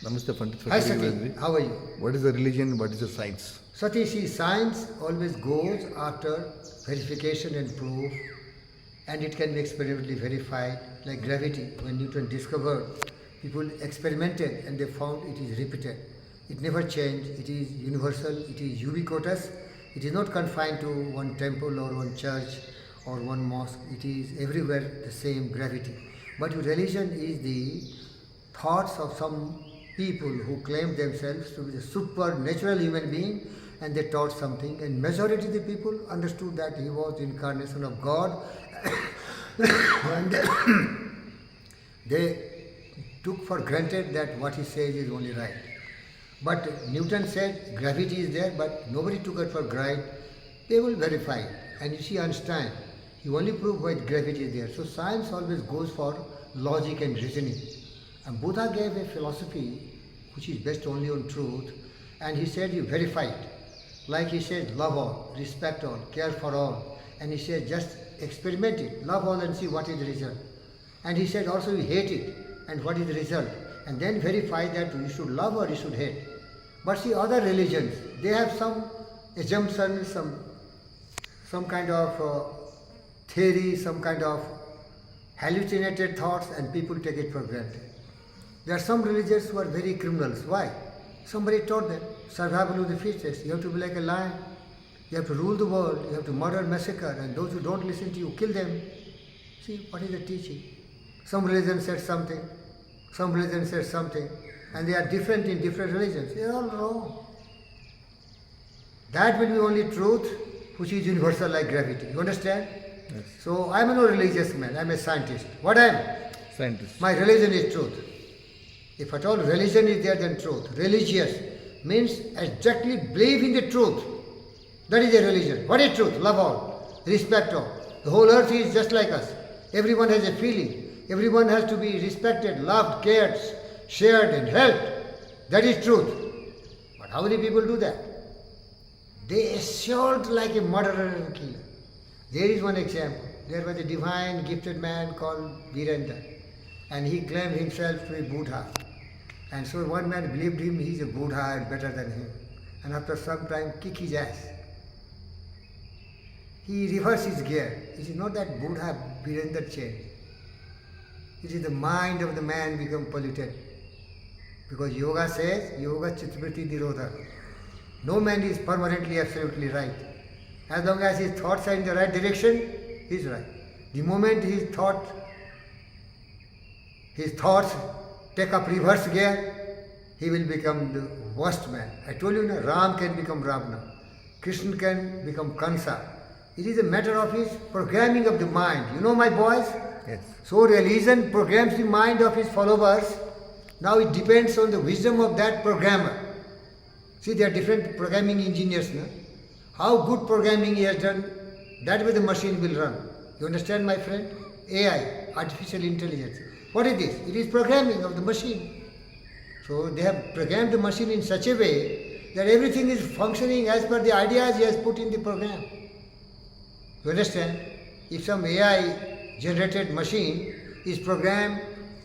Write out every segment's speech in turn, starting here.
Namaste, Pandit. Hi Sati, how are you? What is the religion? What is the science? Sati, see, science always goes after verification and proof, and it can be experimentally verified, like gravity. When Newton discovered, people experimented and they found it is repeated. It never changed, it is universal, it is ubiquitous, it is not confined to one temple or one church or one mosque, it is everywhere the same gravity. But religion is the thoughts of some people who claim themselves to be the supernatural human being, and they taught something, and majority of the people understood that he was the incarnation of God and they took for granted that what he says is only right. But Newton said gravity is there, but nobody took it for granted. They will verify it. And you see Einstein, he only proved why gravity is there. So science always goes for logic and reasoning. And Buddha gave a philosophy which is based only on truth, and he said you verify it. Like he says, love all, respect all, care for all. And he said just experiment it, love all and see what is the result. And he said also you hate it, and what is the result. And then verify that you should love or you should hate. But see other religions, they have some assumptions, some kind of theory, some kind of hallucinated thoughts, and people take it for granted. There are some religions who are very criminals. Why? Somebody taught them, survival of the fittest. You have to be like a lion. You have to rule the world. You have to murder, massacre, and those who don't listen to you, kill them. See, what is the teaching? Some religion said something, some religion said something, and they are different in different religions. They are all wrong. That will be only truth which is universal like gravity. You understand? Yes. So I am no religious man, I am a scientist. What I am? Scientist. My religion is truth. If at all religion is there, then truth. Religious means exactly believe in the truth. That is a religion. What is truth? Love all, respect all. The whole earth is just like us. Everyone has a feeling. Everyone has to be respected, loved, cared, shared and helped. That is truth. But how many people do that? They assault like a murderer and killer. There is one example. There was a divine gifted man called Virendra, and he claimed himself to be Buddha. And so one man believed him, he is a Buddha and better than him. And after some time, kick his ass. He reversed his gear. It is not that Buddha Virendra changed. It is the mind of the man become polluted. Because yoga says, yoga chittavritti nirodha. No man is permanently absolutely right. As long as his thoughts are in the right direction, he is right. The moment his thoughts take up reverse gear, he will become the worst man. I told you, Ram can become Ravana. Krishna can become Kansa. It is a matter of his programming of the mind. You know, my boys? Yes. So religion programs the mind of his followers. Now it depends on the wisdom of that programmer. See, there are different programming engineers now. How good programming he has done, that way the machine will run. You understand, my friend? AI, artificial intelligence. What is this? It is programming of the machine. So they have programmed the machine in such a way that everything is functioning as per the ideas he has put in the program. You understand? If some AI generated machine is programmed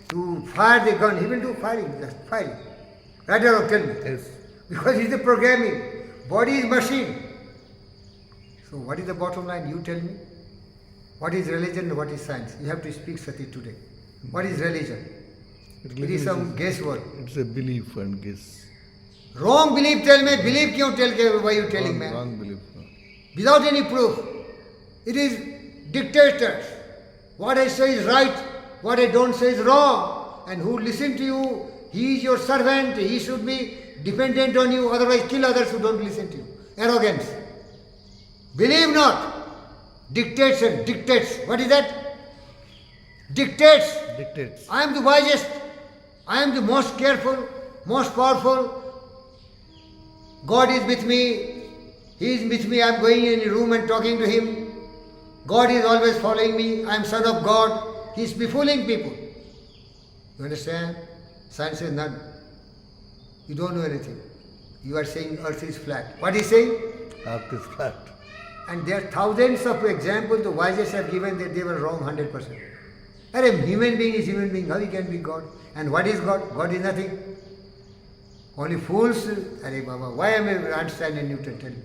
to fire the gun, he will do firing, just firing. Right or wrong, tell me. Yes. Because it is the programming. Body is machine. So what is the bottom line? You tell me. What is religion and what is science? You have to speak Sati today. What is religion? It is some guesswork. It's a belief and guess. Wrong belief, tell me. Belief kyun tell ke, why you telling me? Wrong belief. Without any proof. It is dictators. What I say is right, what I don't say is wrong. And who listen to you, he is your servant, he should be dependent on you, otherwise kill others who don't listen to you. Arrogance. Believe not. Dictation, dictates. What is that? Dictates. Dictates. I am the wisest. I am the most careful, most powerful. God is with me. He is with me. I am going in a room and talking to him. God is always following me. I am son of God. He is befooling people. You understand? Science is none. You don't know anything. You are saying earth is flat. What is saying? Earth is flat. And there are thousands of examples the wisest have given that they were wrong 100%. And a human being is human being. How he can be God? And what is God? God is nothing. Only fools, Hare Baba, why am I Einstein and Newton? Tell me.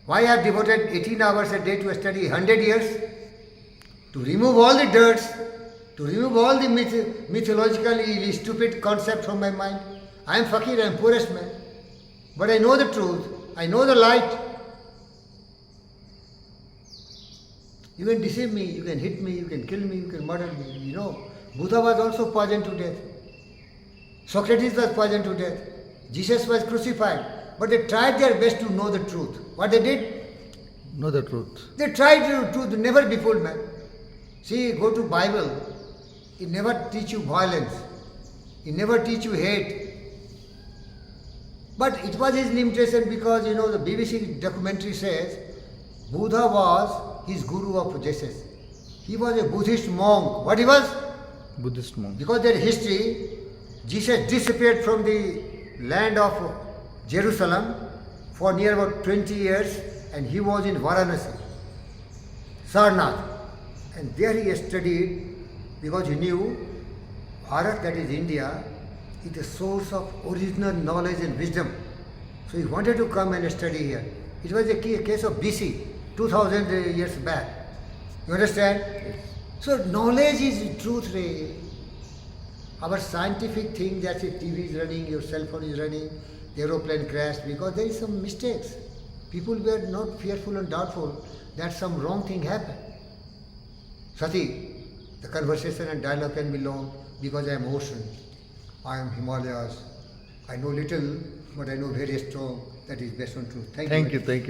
Why I have devoted 18 hours a day to study 100 years? To remove all the dirts, to remove all the mythologically stupid concept from my mind. I am fakir, I am poorest man. But I know the truth, I know the light. You can deceive me, you can hit me, you can kill me, you can murder me. You know, Buddha was also poisoned to death. Socrates was poisoned to death. Jesus was crucified. But they tried their best to know the truth. What they did? Know the truth. They tried to never be fooled, man. See, go to Bible. It never teach you violence. It never teach you hate. But it was his limitation because, you know, the BBC documentary says Buddha was his guru of Jesus. He was a Buddhist monk. What he was? Buddhist monk. Because their history, Jesus disappeared from the land of Jerusalem for near about 20 years and he was in Varanasi, Sarnath. And there he studied because he knew Bharat, that is India, is the source of original knowledge and wisdom. So he wanted to come and study here. It was a case of BC, 2000 years back. You understand? So knowledge is truth, Ray. Our scientific thing, that's it, TV is running, your cell phone is running, the aeroplane crashed because there is some mistakes. People were not fearful and doubtful that some wrong thing happened. Sati, the conversation and dialogue can be long because I am ocean, I am Himalayas, I know little but I know very strong, that is based on truth. Thank you.